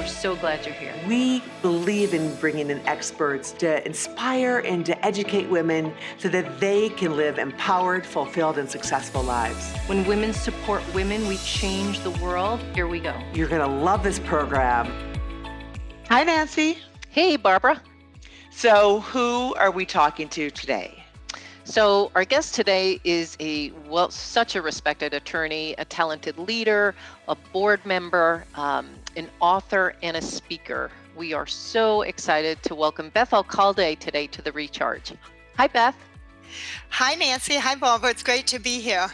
We're so glad you're here. We believe in bringing in experts to inspire and to educate women so that they can live empowered, fulfilled, and successful lives. When women support women, we change the world. Here we go. You're going to love this program. Hi, Nancy. Hey, Barbara. So, who are we talking to today? So our guest today is such a respected attorney, a talented leader, a board member, an author, and a speaker. We are so excited to welcome Beth Alcalde today to The Recharge. Hi, Beth. Hi, Nancy. Hi, Barbara. It's great to be here.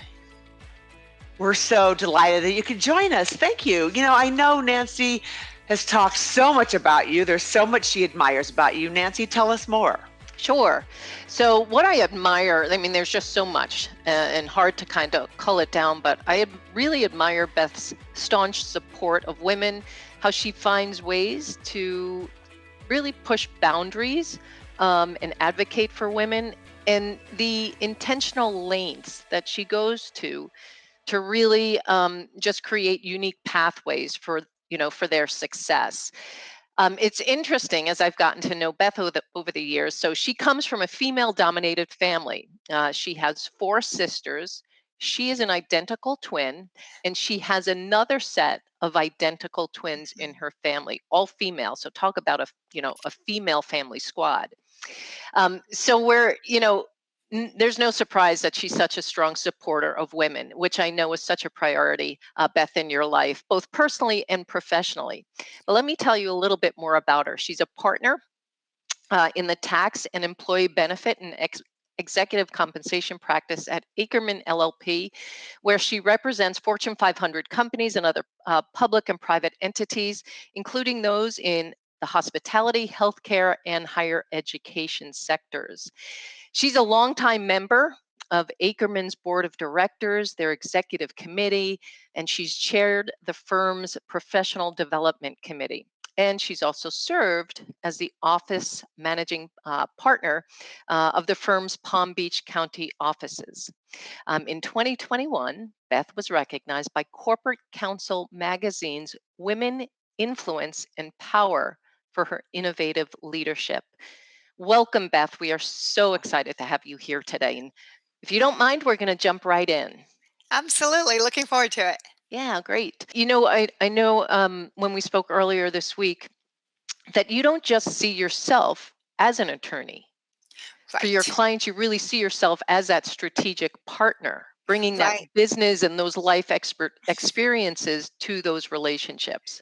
We're so delighted that you could join us. Thank you. I know Nancy has talked so much about you. There's so much she admires about you. Nancy, tell us more. Sure. So what I admire, there's just so much and hard to kind of cull it down, but I really admire Beth's staunch support of women, how she finds ways to really push boundaries and advocate for women, and the intentional lengths that she goes to really just create unique pathways for their success. It's interesting as I've gotten to know Beth over the years. So she comes from a female-dominated family. She has 4 sisters. She is an identical twin, and she has another set of identical twins in her family, all female. So talk about a female family squad. There's no surprise that she's such a strong supporter of women, which I know is such a priority, Beth, in your life, both personally and professionally. But let me tell you a little bit more about her. She's a partner in the tax and employee benefit and executive compensation practice at Ackerman LLP, where she represents Fortune 500 companies and other public and private entities, including those in the hospitality, healthcare, and higher education sectors. She's a longtime member of Ackerman's board of directors, their executive committee, and she's chaired the firm's professional development committee. And she's also served as the office managing partner of the firm's Palm Beach County offices. In 2021, Beth was recognized by Corporate Counsel magazine's Women, Influence, and Power for her innovative leadership. Welcome, Beth. We are so excited to have you here today. And if you don't mind, we're going to jump right in. Absolutely. Looking forward to it. Yeah, great. I know when we spoke earlier this week that you don't just see yourself as an attorney. For your Right. clients, you really see yourself as that strategic partner, bringing that Right. business and those life experiences to those relationships.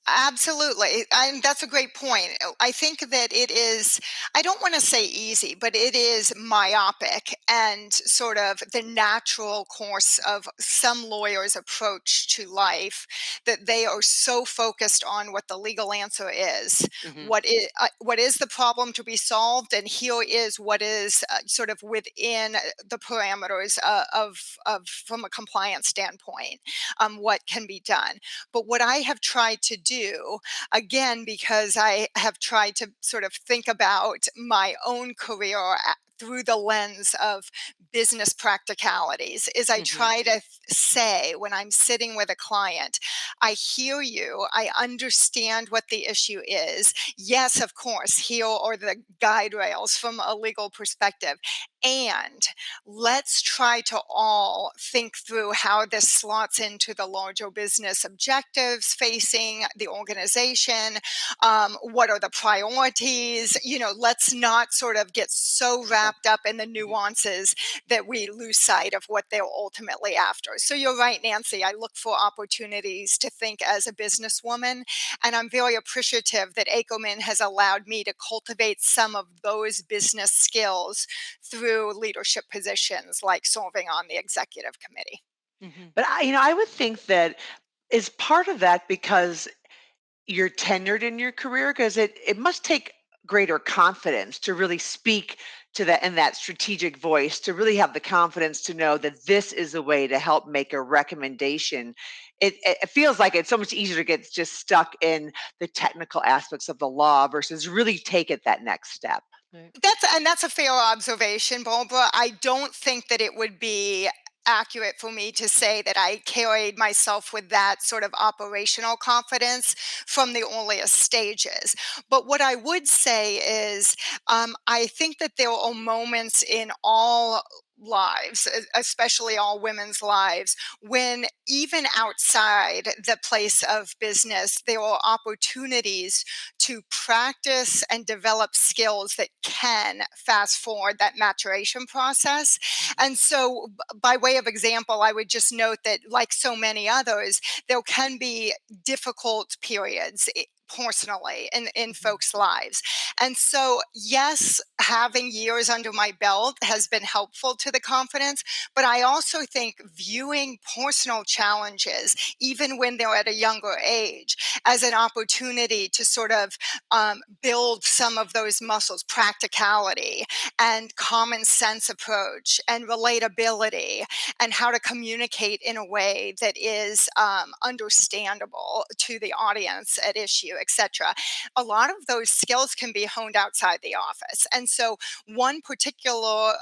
Absolutely. And that's a great point. I think that it is, I don't want to say easy, but it is myopic and sort of the natural course of some lawyers' approach to life, that they are so focused on what the legal answer is, Hmm. what is the problem to be solved, and here is what is sort of within the parameters of from a compliance standpoint, what can be done. But what I have tried to do, again, because I have tried to sort of think about my own career through the lens of business practicalities, is I Hmm. try to say when I'm sitting with a client, I hear you, I understand what the issue is. Yes, of course, here are the guide rails from a legal perspective. And let's try to all think through how this slots into the larger business objectives facing the organization. What are the priorities? Let's not sort of get so wrapped up in the nuances that we lose sight of what they're ultimately after. So you're right, Nancy. I look for opportunities to think as a businesswoman, and I'm very appreciative that Ackerman has allowed me to cultivate some of those business skills through leadership positions like serving on the executive committee. Hmm. But I would think that is part of that because you're tenured in your career, because it must take greater confidence to really speak to that in that strategic voice, to really have the confidence to know that this is a way to help make a recommendation. It feels like it's so much easier to get just stuck in the technical aspects of the law versus really take it that next step. Right. That's a fair observation, Barbara. I don't think that it would be accurate for me to say that I carried myself with that sort of operational confidence from the earliest stages. But what I would say is, I think that there are moments in all lives, especially all women's lives, when even outside the place of business, there are opportunities to practice and develop skills that can fast forward that maturation process. And Mhm. so, by way of example, I would just note that, like so many others, there can be difficult periods. Personally in Mhm. folks' lives. And so, yes, having years under my belt has been helpful to the confidence, but I also think viewing personal challenges, even when they're at a younger age, as an opportunity to sort of build some of those muscles, practicality and common sense approach and relatability and how to communicate in a way that is understandable to the audience at issue, etc. A lot of those skills can be honed outside the office. And so, one particular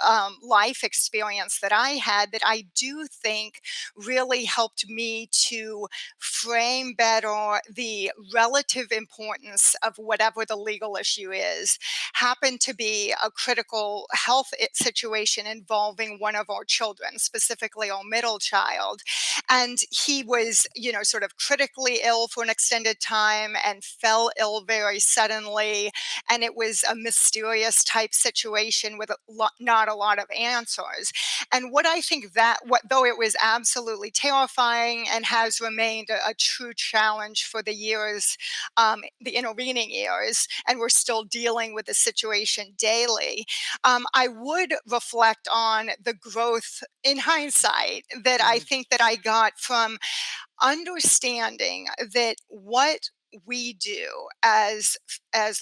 life experience that I had that I do think really helped me to frame better the relative importance of whatever the legal issue is happened to be a critical health situation involving one of our children, specifically our middle child. And he was, sort of critically ill for an extended time and fell ill very suddenly. And it was a mysterious type situation with not a lot of answers. And what I think that, what though it was absolutely terrifying and has remained a true challenge for the years, the intervening years, and we're still dealing with the situation daily, I would reflect on the growth in hindsight that I Mhm. think that I got from understanding that what we do as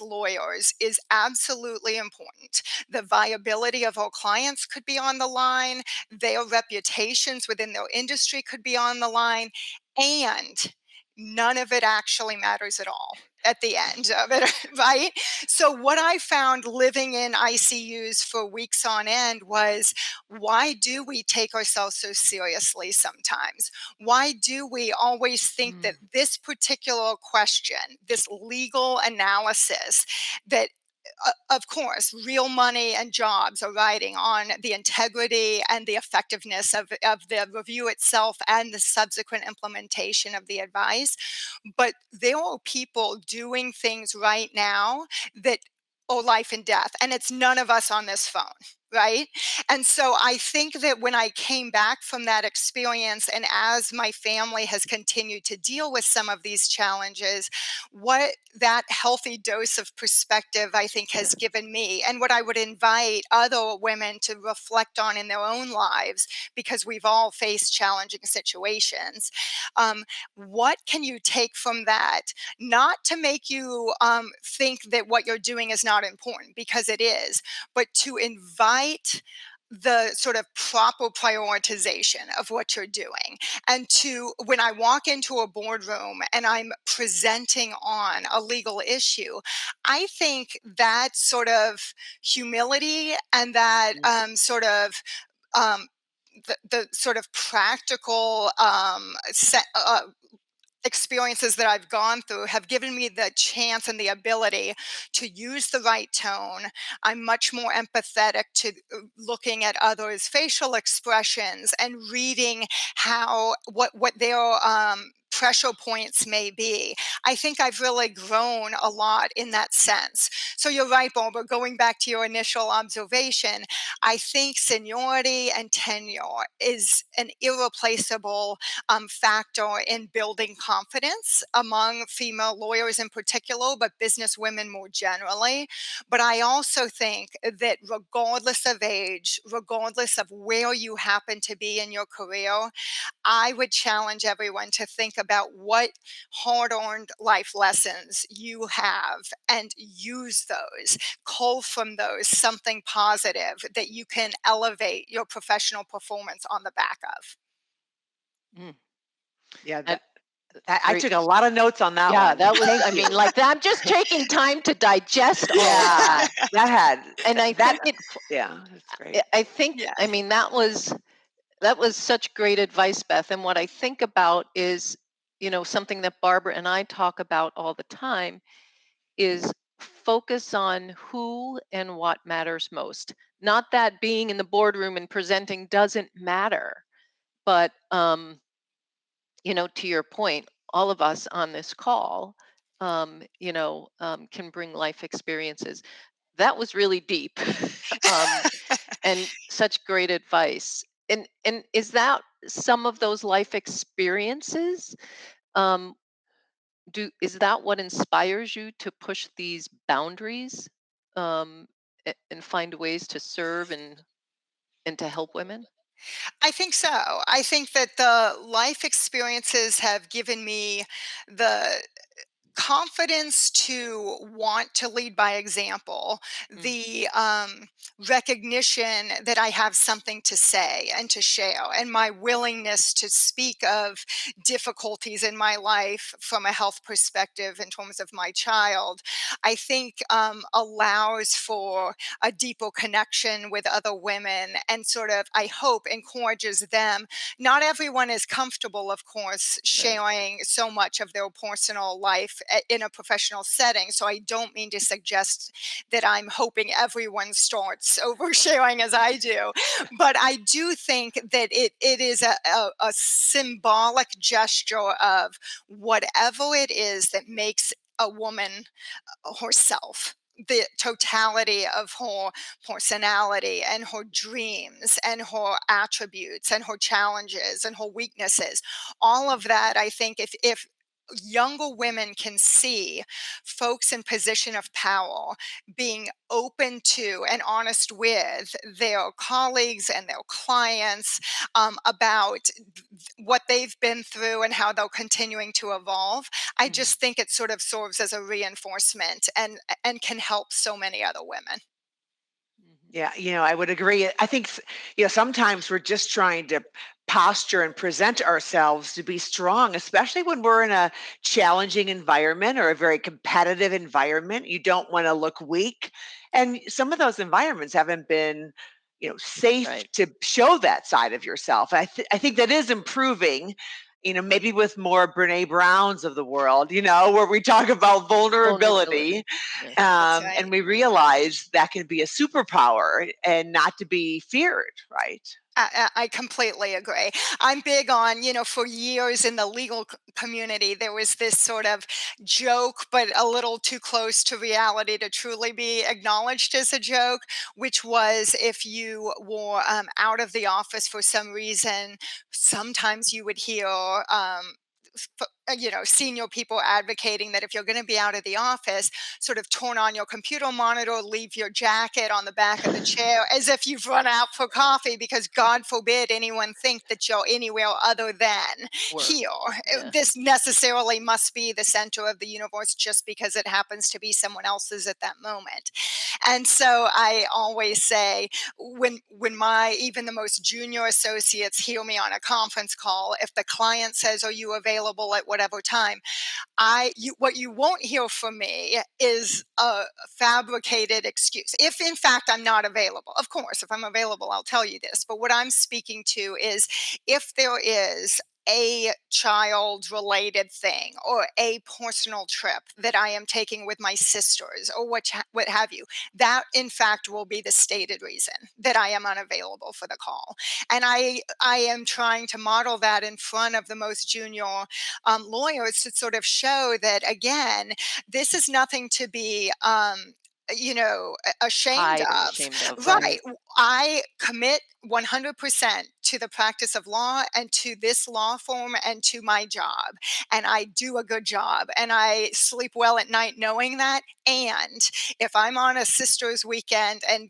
lawyers is absolutely important. The viability of our clients could be on the line, their reputations within their industry could be on the line, and none of it actually matters at all at the end of it, right? So what I found living in ICUs for weeks on end was, why do we take ourselves so seriously sometimes? Why do we always think that Mm. this particular question, this legal analysis, that of course, real money and jobs are riding on the integrity and the effectiveness of the review itself and the subsequent implementation of the advice. But there are people doing things right now that are life and death, and it's none of us on this phone. Right. And so I think that when I came back from that experience, and as my family has continued to deal with some of these challenges, what that healthy dose of perspective I think has given me, and what I would invite other women to reflect on in their own lives, because we've all faced challenging situations. What can you take from that? Not to make you think that what you're doing is not important, because it is, but to invite the sort of proper prioritization of what you're doing. And to, when I walk into a boardroom and I'm presenting on a legal issue, I think that sort of humility and that Mm. um, the sort of practical experiences that I've gone through have given me the chance and the ability to use the right tone. I'm much more empathetic to looking at others' facial expressions and reading how what their pressure points may be. I think I've really grown a lot in that sense. So you're right, Barbara. Going back to your initial observation, I think seniority and tenure is an irreplaceable factor in building confidence among female lawyers in particular, but business women more generally. But I also think that regardless of age, regardless of where you happen to be in your career, I would challenge everyone to think about what hard earned life lessons you have and use those, cull from those something positive that you can elevate your professional performance on the back of. Mm, Yeah, that I great. took a lot of notes on that Yeah, one. that was, Thank I mean, you. like that. I'm just taking time to digest all of Yeah, that. that had And I that think it, yeah, that's great. I think, Yeah. I mean, that was That was such great advice, Beth. And what I think about is, something that Barbara and I talk about all the time is focus on who and what matters most. Not that being in the boardroom and presenting doesn't matter, but to your point, all of us on this call, can bring life experiences. That was really deep, um, and such great advice. And is that some of those life experiences? Um, is that what inspires you to push these boundaries, um, and find ways to serve and to help women? I think so. I think that the life experiences have given me the confidence to want to lead by example, Mm, the recognition that I have something to say and to share, and my willingness to speak of difficulties in my life from a health perspective in terms of my child, I think allows for a deeper connection with other women and sort of, I hope, encourages them. Not everyone is comfortable, of course, right. sharing so much of their personal life in a professional setting. So I don't mean to suggest that I'm hoping everyone starts oversharing as I do, but I do think that it is a symbolic gesture of whatever it is that makes a woman herself, the totality of her personality and her dreams and her attributes and her challenges and her weaknesses. All of that, I think, if younger women can see folks in position of power being open to and honest with their colleagues and their clients about what they've been through and how they're continuing to evolve, I Mhm. just think it sort of serves as a reinforcement and can help so many other women. Mhm. Yeah, I would agree. I think, sometimes we're just trying to posture and present ourselves to be strong, especially when we're in a challenging environment or a very competitive environment. You don't want to look weak. And some of those environments haven't been, safe Right. to show that side of yourself. I think that is improving. Maybe with more Brene Browns of the world, where we talk about vulnerability, Vulnerability. Yes. That's right. and we realize that can be a superpower and not to be feared, right? I completely agree. I'm big on, for years in the legal community, there was this sort of joke, but a little too close to reality to truly be acknowledged as a joke, which was if you were out of the office for some reason, sometimes you would hear, senior people advocating that if you're going to be out of the office, sort of turn on your computer monitor, leave your jacket on the back of the chair as if you've run out for coffee, because God forbid anyone think that you're anywhere other than Work. here. Yeah. This necessarily must be the center of the universe just because it happens to be someone else's at that moment. And so I always say, when my even the most junior associates hear me on a conference call, if the client says, "Are you available at whatever time?" What you won't hear from me is a fabricated excuse. If in fact I'm not available, of course, if I'm available, I'll tell you this. But what I'm speaking to is if there is a child related thing or a personal trip that I am taking with my sisters or what have you, that in fact will be the stated reason that I am unavailable for the call. And I am trying to model that in front of the most junior lawyers to sort of show that, again, this is nothing to be ashamed Hide and of. ashamed of. Right. Right. I commit 100% to the practice of law and to this law firm and to my job, and I do a good job, and I sleep well at night knowing that. And if I'm on a sister's weekend and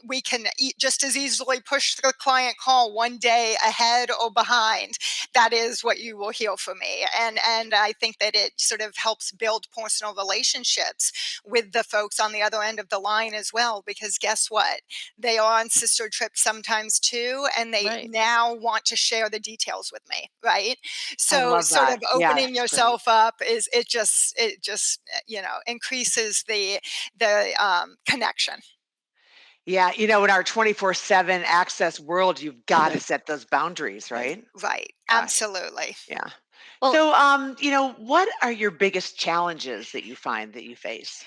we can just as easily push the client call one day ahead or behind. That is what you will hear from me, and I think that it sort of helps build personal relationships with the folks on the other end of the line as well. Because guess what? They are on sister trips sometimes too, and they Right. now want to share the details with me. Right? I So love sort of that. Yeah, opening that's great. yourself up is it just increases the connection. Yeah, in our 24/7 access world, you've got to set those boundaries, right? Right. Gosh, Absolutely. yeah. Well, So, what are your biggest challenges that you find that you face?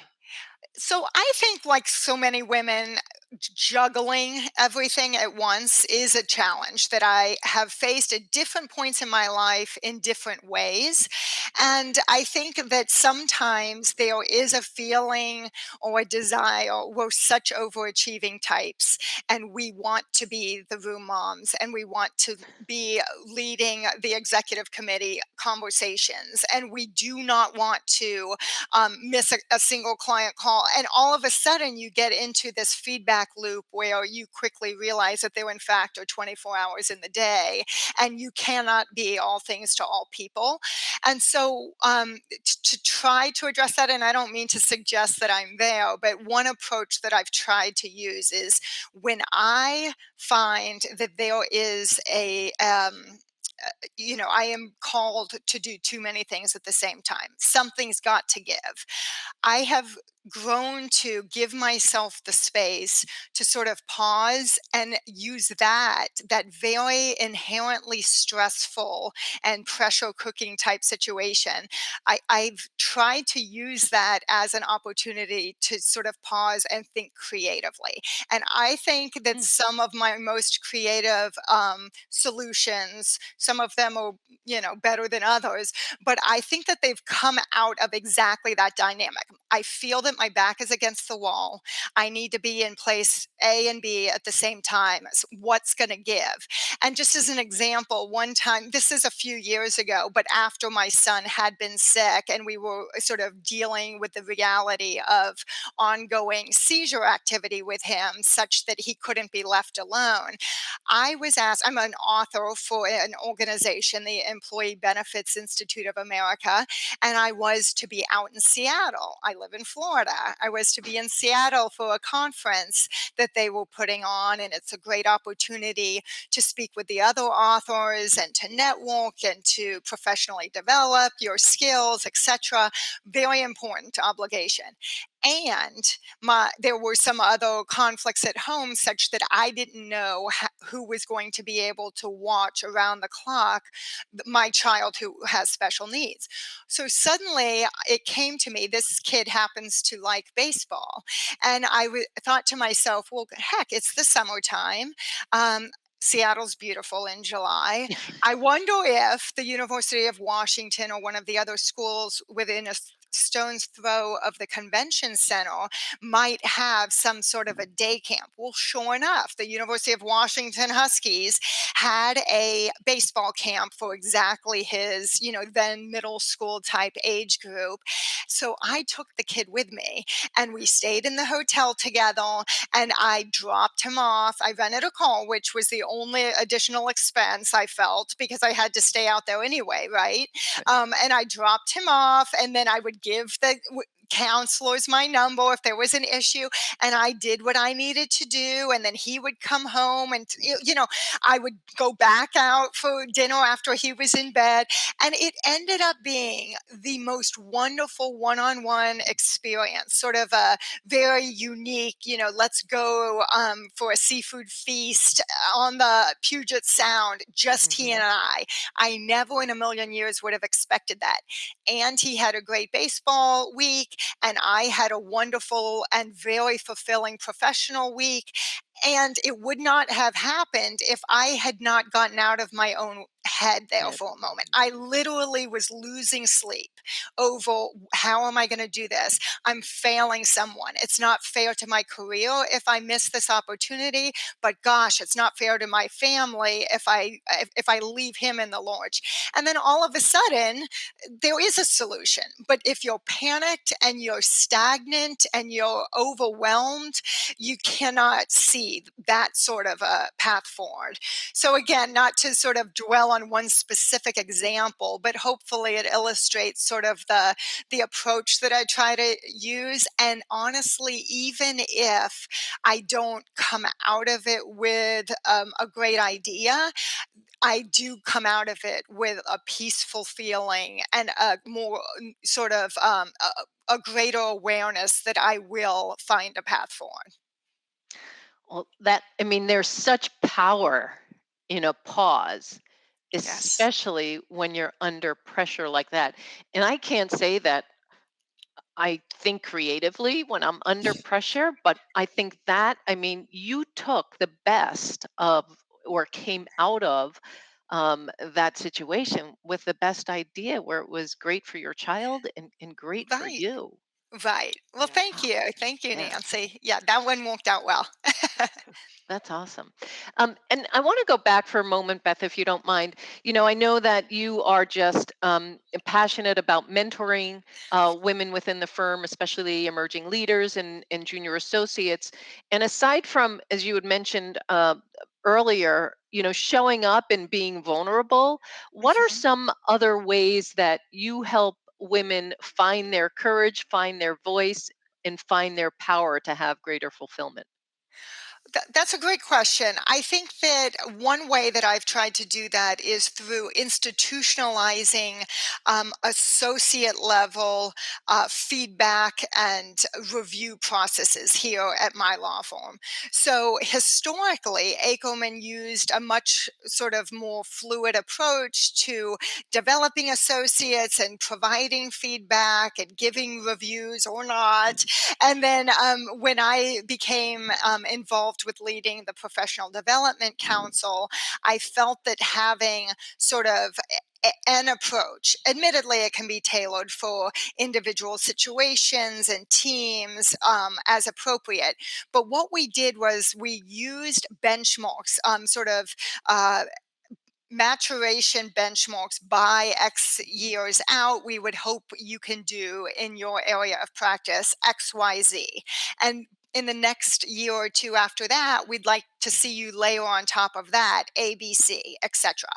So I think, like so many women, juggling everything at once is a challenge that I have faced at different points in my life in different ways. And I think that sometimes there is a feeling or a desire. We're such overachieving types, and we want to be the room moms, and we want to be leading the executive committee conversations, and we do not want to miss a single client call. And all of a sudden, you get into this feedback loop where you quickly realize that there, in fact, are 24 hours in the day, and you cannot be all things to all people. And so, to try to address that, and I don't mean to suggest that I'm there, but one approach that I've tried to use is when I find that there is I am called to do too many things at the same time. Something's got to give. I have grown to give myself the space to sort of pause and use that very inherently stressful and pressure cooking type situation. I've tried to use that as an opportunity to sort of pause and think creatively. And I think that mm, some of my most creative solutions, some of them are, better than others, but I think that they've come out of exactly that dynamic. I feel that my back is against the wall. I need to be in place A and B at the same time. What's going to give? And just as an example, one time, this is a few years ago, but after my son had been sick and we were sort of dealing with the reality of ongoing seizure activity with him, such that he couldn't be left alone, I was asked, I'm an author for an organization, the Employee Benefits Institute of America, and I was to be out in Seattle. I live in Florida. I was to be in Seattle for a conference that they were putting on, and it's a great opportunity to speak with the other authors and to network and to professionally develop your skills, etc. Very important obligation. And there were some other conflicts at home such that I didn't know who was going to be able to watch around the clock my child who has special needs. So suddenly it came to me, this kid happens to like baseball. And thought to myself, well, heck, it's the summertime. Seattle's beautiful in July. I wonder if the University of Washington or one of the other schools within a stone's throw of the convention center might have some sort of a day camp. Well, sure enough, the University of Washington Huskies had a baseball camp for exactly his, then middle school type age group. So I took the kid with me and we stayed in the hotel together, and I dropped him off. I rented a car, which was the only additional expense I felt because I had to stay out there anyway, right? right. And I dropped him off, and then I would give the counselors my number if there was an issue, and I did what I needed to do, and then he would come home, and I would go back out for dinner after he was in bed, and it ended up being the most wonderful one-on-one experience, sort of a very unique, let's go for a seafood feast on the Puget Sound, just he and Hmm. I never in a million years would have expected that. And he had a great baseball week, and I had a wonderful and very fulfilling professional week. And it would not have happened if I had not gotten out of my own head there Yeah. for a moment. I literally was losing sleep over how am I going to do this? I'm failing someone. It's not fair to my career if I miss this opportunity, but gosh, it's not fair to my family if I leave him in the lurch. And then all of a sudden, there is a solution. But if you're panicked and you're stagnant and you're overwhelmed, you cannot see that sort of a path forward. So, again, not to sort of dwell on one specific example, but hopefully it illustrates sort of the approach that I try to use. And honestly, even if I don't come out of it with a great idea, I do come out of it with a peaceful feeling and a more sort of a greater awareness that I will find a path forward. Well, that I mean, there's such power in a pause, Yes. especially when you're under pressure like that. And I can't say that I think creatively when I'm under pressure, but I think that, I mean, you took the best of or came out of that situation with the best idea where it was great for your child and great for Right. you. Right. Well, Yeah. thank you. Thank you, Yeah. Nancy. Yeah, that one worked out well. That's awesome. And I want to go back for a moment, Beth, if you don't mind. I know that you are just passionate about mentoring women within the firm, especially emerging leaders and junior associates. And aside from, as you had mentioned earlier, showing up and being vulnerable, what are Mhm. some other ways that you help women find their courage, find their voice, and find their power to have greater fulfillment? That's a great question. I think that one way that I've tried to do that is through institutionalizing associate level feedback and review processes here at my law firm. So historically, Akelman used a much sort of more fluid approach to developing associates and providing feedback and giving reviews or not. And then when I became involved with leading the Professional Development Council, I felt that having sort of an approach, admittedly, it can be tailored for individual situations and teams as appropriate. But what we did was we used benchmarks, sort of uh, maturation benchmarks by X years out, we would hope you can do in your area of practice XYZ. And in the next year or two after that, we'd like to see you layer on top of that ABC, etc.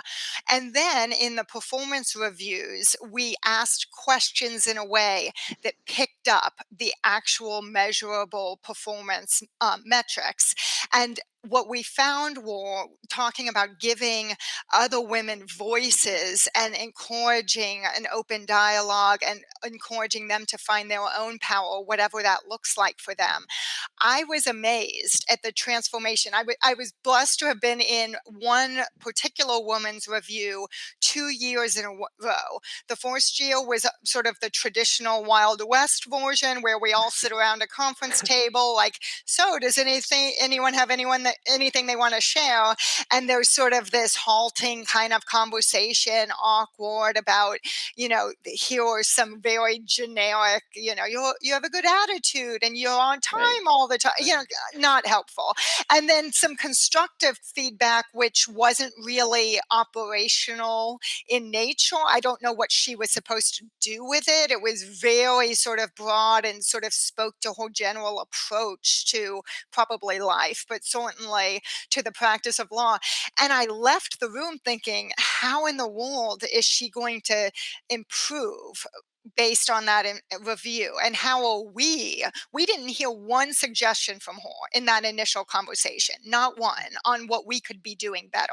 And then in the performance reviews, we asked questions in a way that picked up the actual measurable performance metrics. And what we found were talking about giving other women voices and encouraging an open dialogue and encouraging them to find their own power, whatever that looks like for them. I was amazed at the transformation. I was blessed to have been in one particular woman's review 2 years in a row. The first year was sort of the traditional Wild West version where we all sit around a conference table, like, so does anyone have anything they want to share? And there's sort of this halting kind of conversation, awkward about, here are some very generic, you have a good attitude and you're on Right. time all the time, Right. not helpful. And then some constructive feedback, which wasn't really operational in nature. I don't know what she was supposed to do with it. It was very sort of broad and sort of spoke to her general approach to probably life, but certainly to the practice of law. And I left the room thinking, how in the world is she going to improve based on that review? And how are we didn't hear one suggestion from her in that initial conversation, not one, on what we could be doing better.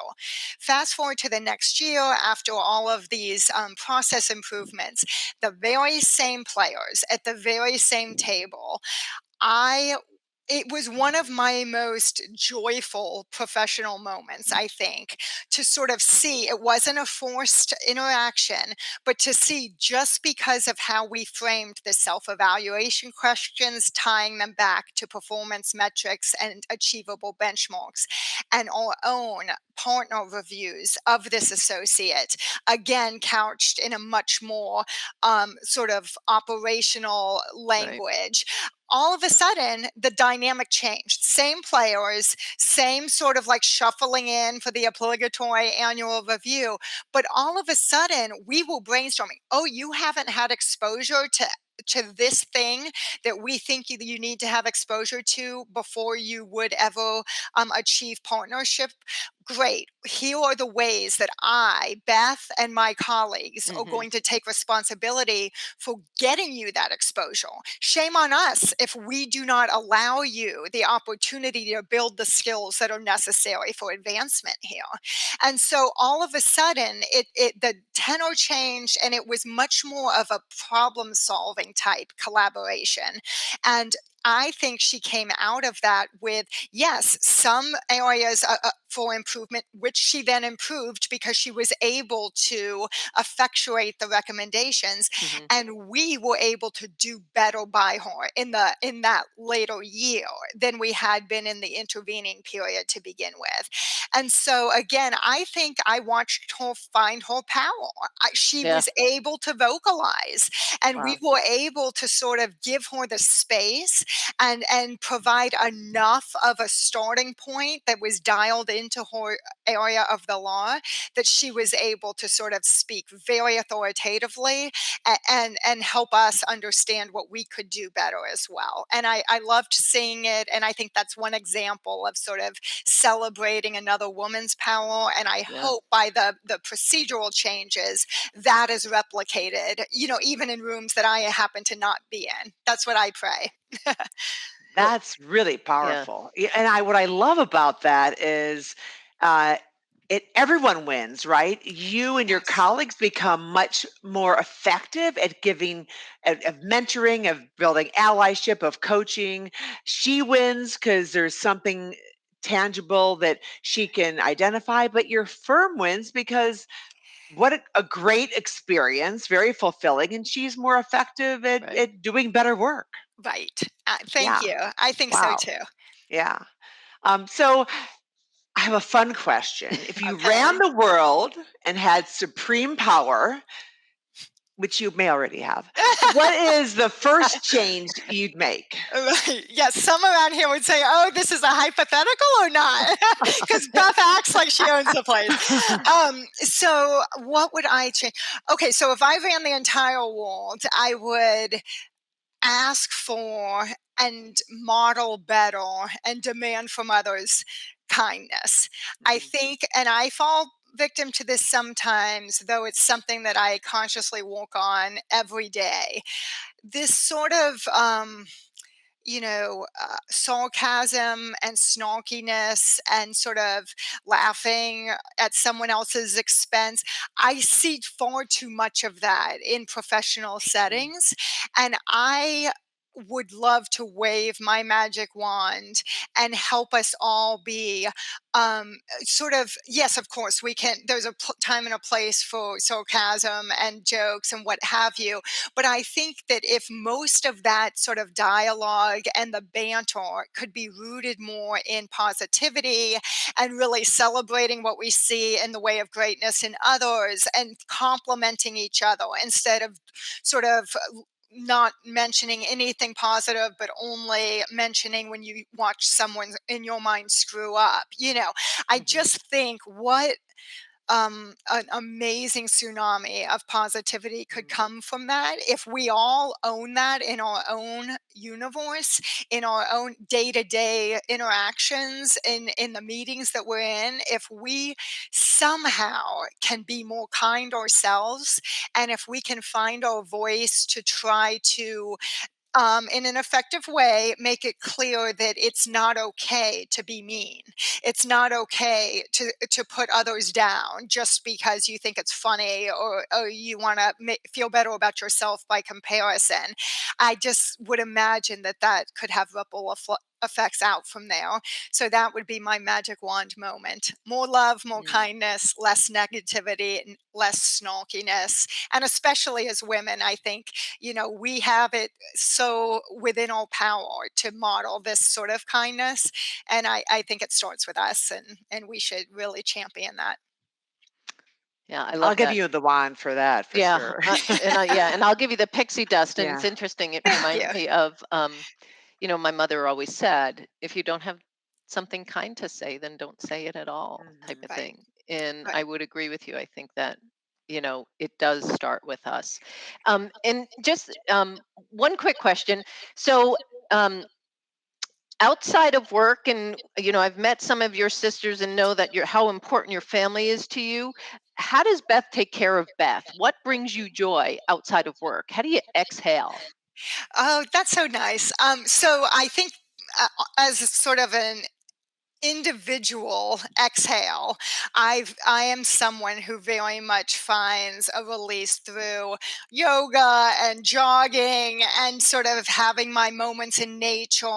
Fast forward to the next year, after all of these process improvements, the very same players at the very same table, I it was one of my most joyful professional moments, I think, to sort of see it wasn't a forced interaction, but to see just because of how we framed the self evaluation questions, tying them back to performance metrics and achievable benchmarks, and our own partner reviews of this associate, again, couched in a much more sort of operational Right. language. All of a sudden the dynamic changed. Same players, same sort of like shuffling in for the obligatory annual review, but all of a sudden we were brainstorming, oh, you haven't had exposure to this thing that we think you need to have exposure to before you would ever achieve partnership. Great. Here are the ways that I, Beth, and my colleagues are Hmm. going to take responsibility for getting you that exposure. Shame on us if we do not allow you the opportunity to build the skills that are necessary for advancement here. And so all of a sudden, the tenor changed, and it was much more of a problem solving type collaboration. And I think she came out of that with, yes, some areas for improvement, which she then improved because she was able to effectuate the recommendations, Hmm. and we were able to do better by her in that later year than we had been in the intervening period to begin with. And so again, I think I watched her find her power. She Yeah. was able to vocalize, and we Wow. were able to sort of give her the space and provide enough of a starting point that was dialed into her area of the law that she was able to sort of speak very authoritatively and help us understand what we could do better as well. And I loved seeing it, and I think that's one example of sort of celebrating another woman's power. And I Yeah. hope by the procedural changes that is replicated, even in rooms that I happen to not be in. That's what I pray. Well, That's really yeah. powerful. Yeah, and what I love about that is, uh, everyone wins, right? You and your Yes. colleagues become much more effective at giving, of mentoring, of building allyship, of coaching. She wins because there's something tangible that she can identify, but your firm wins because what a great experience, very fulfilling, and she's more effective Right. at doing better work. Right. Thank Yeah. you. I think so Wow. too. Yeah. So I have a fun question. If you ran Okay. the world and had supreme power, which you may already have, what is the first change you'd make? Right. Yes, some around here would say, "Oh, this is a hypothetical or not?" Because Beth acts like she owns the place. So what would I change? Okay, so if I ran the entire world, I would ask for and model better and demand from others kindness. I Mhm, think, and I fall victim to this sometimes, though it's something that I consciously work on every day. This sort of sarcasm and snarkiness and sort of laughing at someone else's expense. I see far too much of that in professional mm, settings. And I would love to wave my magic wand and help us all be sort of, yes, of course we can, there's a time and a place for sarcasm and jokes and what have you, but I think that if most of that sort of dialogue and the banter could be rooted more in positivity and really celebrating what we see in the way of greatness in others and complimenting each other instead of sort of not mentioning anything positive, but only mentioning when you watch someone in your mind screw up. I mhm, just think what an amazing tsunami of positivity could mm, come from that if we all own that in our own universe, in our own day-to-day interactions, in the meetings that we're in. If we somehow can be more kind ourselves, and if we can find our voice to try to in an effective way, make it clear that it's not okay to be mean. It's not okay to put others down just because you think it's funny or you want to feel better about yourself by comparison. I just would imagine that that could have effects out from there. So that would be my magic wand moment. More love, more mm. kindness, less negativity, and less snarkiness. And especially as women, I think, we have it so within our power to model this sort of kindness. And I think it starts with us, and we should really champion that. Yeah, I I'll love give that. you the wand for that for Yeah, sure. and I'll give you the pixie dust. And it's Yeah. interesting. It Thank you. reminds me of, my mother always said, if you don't have something kind to say, then don't say it at all, type Mhm. of Right, thing. And I right. would agree with you. I think that, it does start with us. And just one quick question. So, um, outside of work, and I've met some of your sisters and know that how important your family is to you. How does Beth take care of Beth? What brings you joy outside of work? How do you exhale? Oh, that's so nice. So I think as sort of an individual exhale. I am someone who very much finds a release through yoga and jogging and sort of having my moments in nature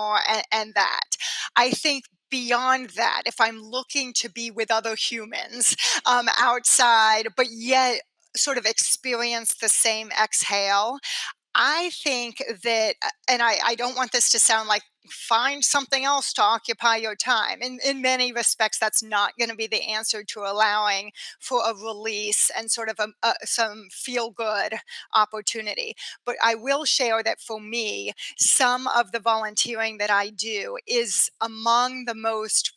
and that. I think beyond that, if I'm looking to be with other humans outside, but yet sort of experience the same exhale, I think that, and I don't want this to sound like find something else to occupy your time. In many respects, that's not going to be the answer to allowing for a release and sort of some feel good opportunity. But I will share that for me, some of the volunteering that I do is among the most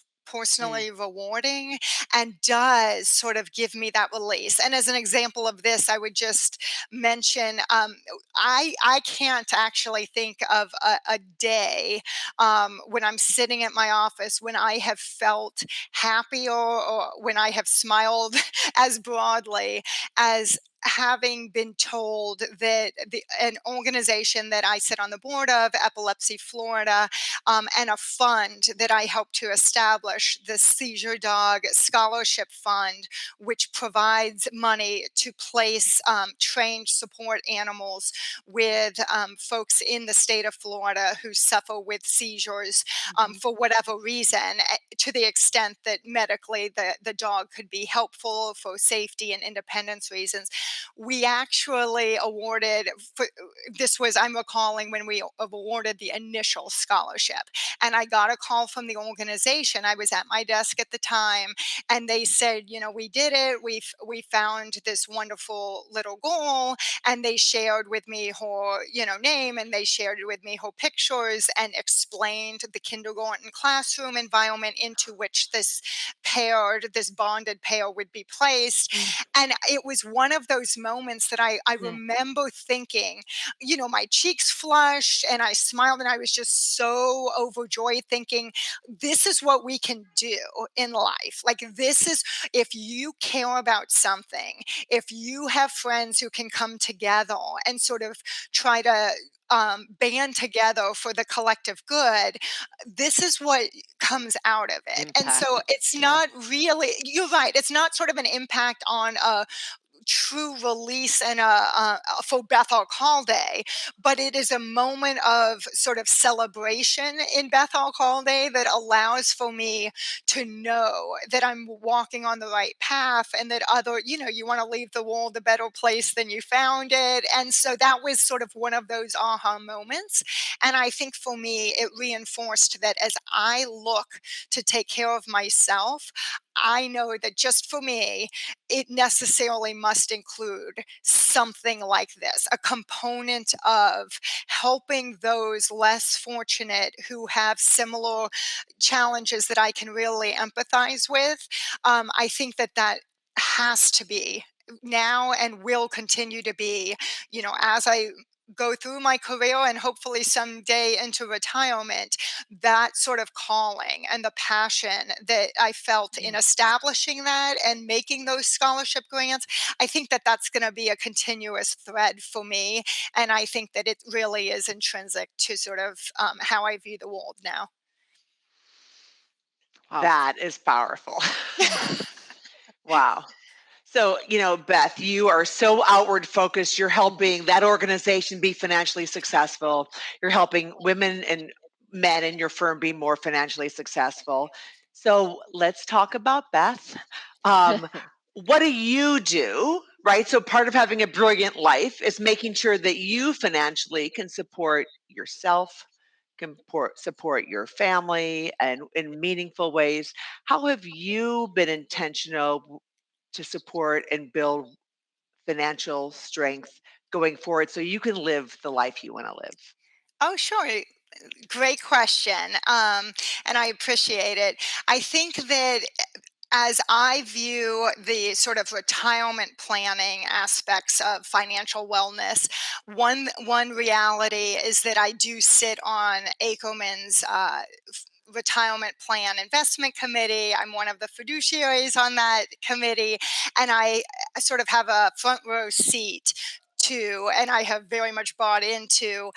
Mm, personally rewarding and does sort of give me that release. And as an example of this, I would just mention I can't actually think of a day when I'm sitting at my office when I have felt happier or when I have smiled as broadly as having been told that an organization that I sit on the board of, Epilepsy Florida, and a fund that I helped to establish, the Seizure Dog Scholarship Fund, which provides money to place trained support animals with folks in the state of Florida who suffer with seizures mhm, for whatever reason, to the extent that medically the dog could be helpful for safety and independence reasons. We actually awarded, for, this was, I'm recalling when we awarded the initial scholarship. And I got a call from the organization. I was at my desk at the time, and they said, you know, we did it. We found this wonderful little girl, and they shared with me her, you know, name, and they shared with me her pictures and explained the kindergarten classroom environment into which this bonded pair would be placed. mm, And it was one of those moments that I mm. remember thinking, you know, my cheeks flushed and I smiled and I was just so overjoyed thinking, this is what we can do in life. Like, this is, if you care about something, if you have friends who can come together and sort of try to band together for the collective good, this is what comes out of it. And so Impact. it's Yeah. not really, you're right, it's not sort of an impact on a true release and for Beth Alcalde, but it is a moment of sort of celebration in Beth Alcalde that allows for me to know that I'm walking on the right path and that other, you know, you want to leave the world a better place than you found it. And so that was sort of one of those aha moments. And I think for me, it reinforced that as I look to take care of myself, I know that just for me, it necessarily must include something like this, a component of helping those less fortunate who have similar challenges that I can really empathize with. I think that that has to be now and will continue to be, you know, as I go through my career and hopefully someday into retirement, that sort of calling and the passion that I felt in Mm. establishing that and making those scholarship grants, I think that that's going to be a continuous thread for me. And I think that it really is intrinsic to sort of how I view the world now. Wow. That is powerful. Wow. So, Beth, you are so outward focused. You're helping that organization be financially successful. You're helping women and men in your firm be more financially successful. So, let's talk about Beth. Um, what do you do? Right. So, part of having a brilliant life is making sure that you financially can support yourself, can support your family, and in meaningful ways. How have you been intentional to support and build financial strength going forward so you can live the life you want to live? Oh, sure. Great question. And I appreciate it. I think that as I view the sort of retirement planning aspects of financial wellness, one reality is that I do sit on Ackerman's retirement plan investment committee. I'm one of the fiduciaries on that committee, and I sort of have a front row seat to, and I have very much bought into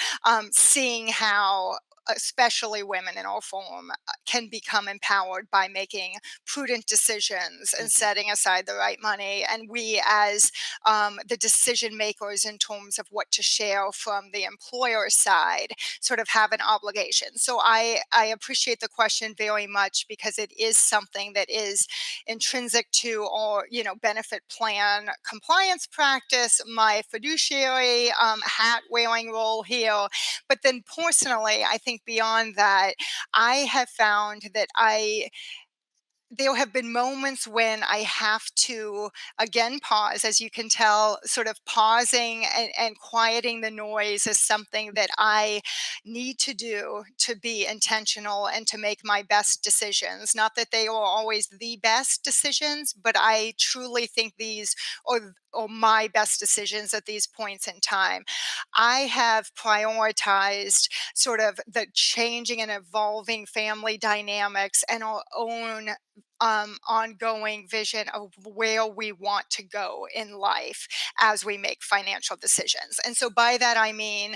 seeing how especially women in all form, can become empowered by making prudent decisions and Mhm. setting aside the right money. And we, as the decision makers in terms of what to share from the employer side, sort of have an obligation. So I appreciate the question very much because it is something that is intrinsic to our, benefit plan compliance practice, my fiduciary hat wearing role here. But then personally, I think beyond that, I have found that there have been moments when I have to again pause, as you can tell, sort of pausing and quieting the noise is something that I need to do to be intentional and to make my best decisions. Not that they are always the best decisions, but I truly think these are my best decisions at these points in time. I have prioritized sort of the changing and evolving family dynamics and our own ongoing vision of where we want to go in life as we make financial decisions. And so by that I mean,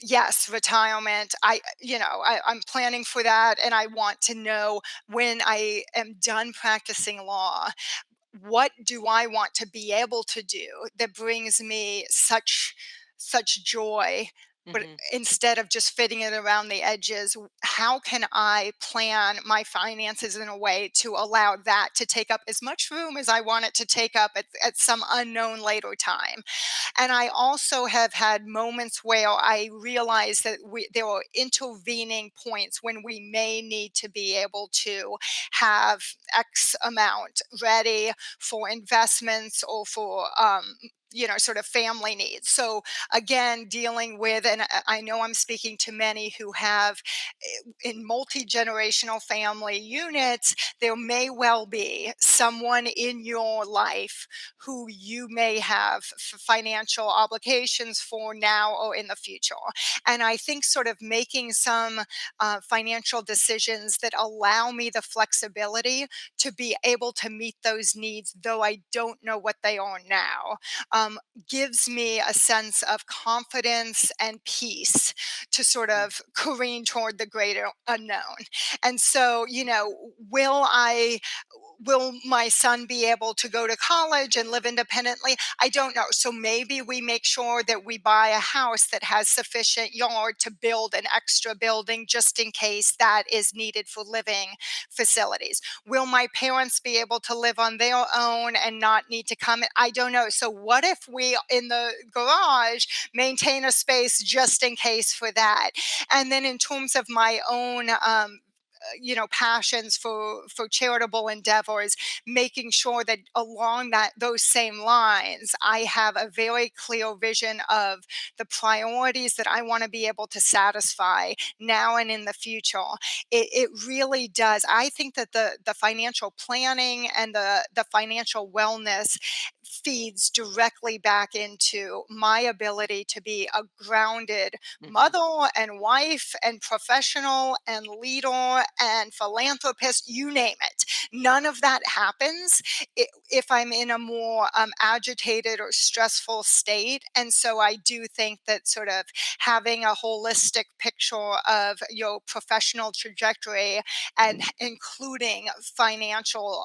yes, retirement. I'm planning for that, and I want to know when I am done practicing law, what do I want to be able to do that brings me such joy, but Hmm. instead of just fitting it around the edges, how can I plan my finances in a way to allow that to take up as much room as I want it to take up at some unknown later time? And I also have had moments where I realize that there are intervening points when we may need to be able to have X amount ready for investments or for sort of family needs. So again, dealing with, and I know I'm speaking to many who have in multi-generational family units, there may well be someone in your life who you may have financial obligations for now or in the future. And I think sort of making some financial decisions that allow me the flexibility to be able to meet those needs, though I don't know what they are now, um, gives me a sense of confidence and peace to sort Mhm. of careen toward the greater unknown. And so, will my son be able to go to college and live independently? I don't know. So maybe we make sure that we buy a house that has sufficient yard to build an extra building just in case that is needed for living facilities. Will my parents be able to live on their own and not need to come? I don't know. So what if we in the garage maintain a space just in case for that? And then in terms of my own passions for charitable endeavors, making sure that along those same lines I have a very clear vision of the priorities that I want to be able to satisfy now and in the future. It really does. I think that the financial planning and the financial wellness feeds directly back into my ability to be a grounded Hmm. mother and wife and professional and leader and philanthropist, you name it. None of that happens if I'm in a more agitated or stressful state. And so I do think that sort of having a holistic picture of your professional trajectory and including financial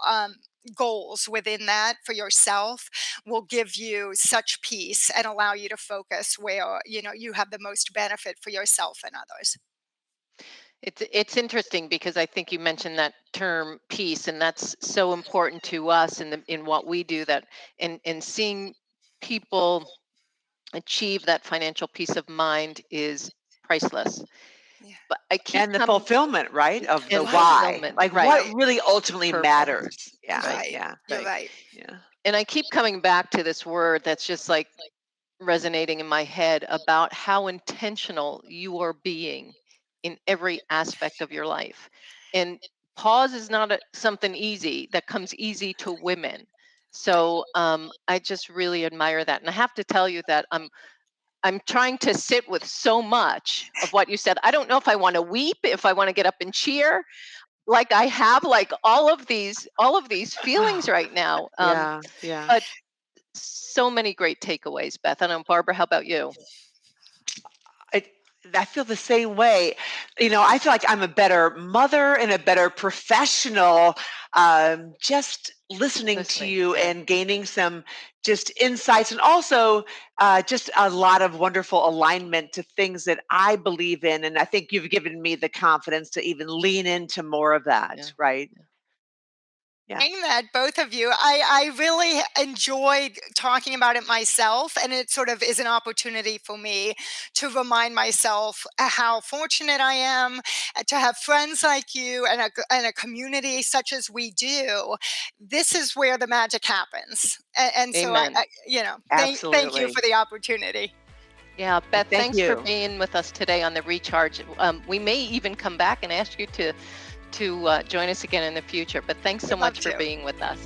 goals within that for yourself will give you such peace and allow you to focus where you have the most benefit for yourself and others. It's interesting because I think you mentioned that term peace, and that's so important to us in what we do. That in seeing people achieve that financial peace of mind is priceless. Yeah. But I keep And the coming fulfillment, right, of the in Right. why. fulfillment, Like, right? what Right. really ultimately Purpose, matters. Yeah, right? Right. yeah, You're right. yeah. And I keep coming back to this word that's just like resonating in my head about how intentional you are being in every aspect of your life. And pause is not something easy that comes easy to women. Right. So I just really admire that. And I have to tell you that I'm trying to sit with so much of what you said. I don't know if I want to weep, if I want to get up and cheer. Like I have like all of these feelings right now. Yeah, yeah. But so many great takeaways, Beth. I don't know, Barbara, how about you? I feel the same way. I feel like I'm a better mother and a better professional, just listening to Listening. you Yeah. and gaining some just insights, and also just a lot of wonderful alignment to things that I believe in. And I think you've given me the confidence to even lean into more of that, Yeah. right? Yeah. Yeah. Saying that, both of you, I really enjoyed talking about it myself, and it sort of is an opportunity for me to remind myself how fortunate I am to have friends like you and a community such as we do. This is where the magic happens. And so Amen. thank you Absolutely. for the opportunity. Yeah, Beth, Thank thanks for you. being with us today on the recharge. We may even come back and ask you to join us again in the future. But thanks so Would love much for to. being with us.